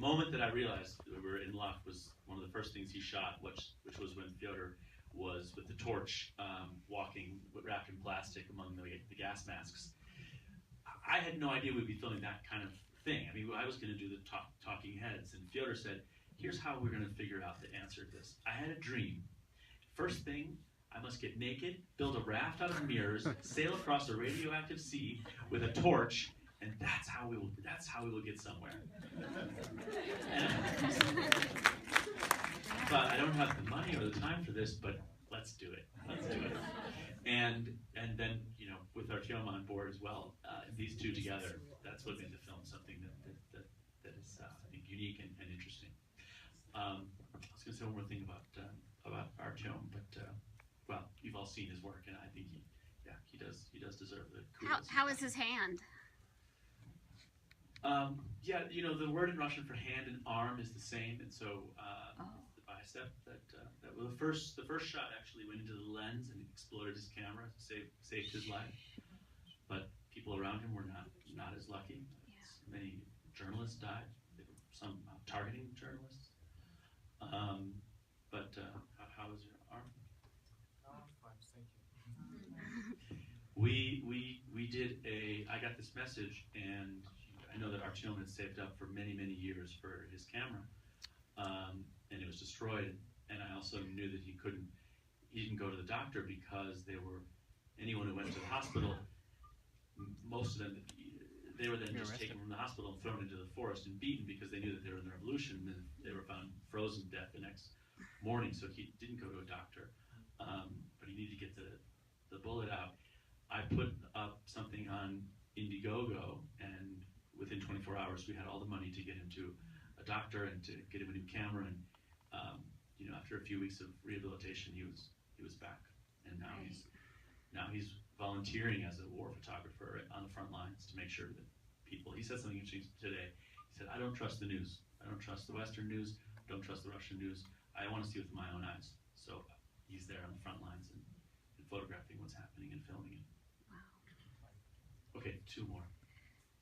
moment that I realized we were in luck was one of the first things he shot, which was when Fyodor was with the torch walking wrapped in plastic among the gas masks. I had no idea we'd be filming that kind of thing. I mean, I was going to do the talking heads, and Fyodor said, here's how we're going to figure out the answer to this. I had a dream. First thing, I must get naked, build a raft out of mirrors, sail across a radioactive sea with a torch, and that's how we will get somewhere. But I don't have the money or the time for this, but let's do it. Let's do it. And then, you know, with Artyom on board as well, these two together, that's what made the film something that is, I think, unique and interesting. I was going to say one more thing about Artyom, but well, you've all seen his work, and I think he does deserve the kudos. How is his hand? Yeah, you know, the word in Russian for hand and arm is the same, and so the bicep well, the first shot actually went into the lens and exploded his camera, saved his life. But people around him were not as lucky. Yeah. Many journalists died. Some targeting journalists. But how is your arm? Fine, thank We you. did I got this message, and I know that Artyom had saved up for many years for his camera, and it was destroyed. And I also knew that he didn't go to the doctor because anyone who went to the hospital, most of them, they were then just taken from the hospital and thrown into the forest and beaten because they knew that they were in the revolution, and then they were found frozen to death the next morning. So he didn't go to a doctor, but he needed to get the bullet out. I put up something on Indiegogo, and within 24 hours we had all the money to get him to a doctor and to get him a new camera. And you know, after a few weeks of rehabilitation, he was back, and now he's volunteering as a war photographer on the front lines to make sure that people. He said something interesting today. He said, "I don't trust the news. I don't trust the Western news. I don't trust the Russian news. I want to see it with my own eyes." So he's there on the front lines and photographing what's happening and filming it. Wow. Okay, two more.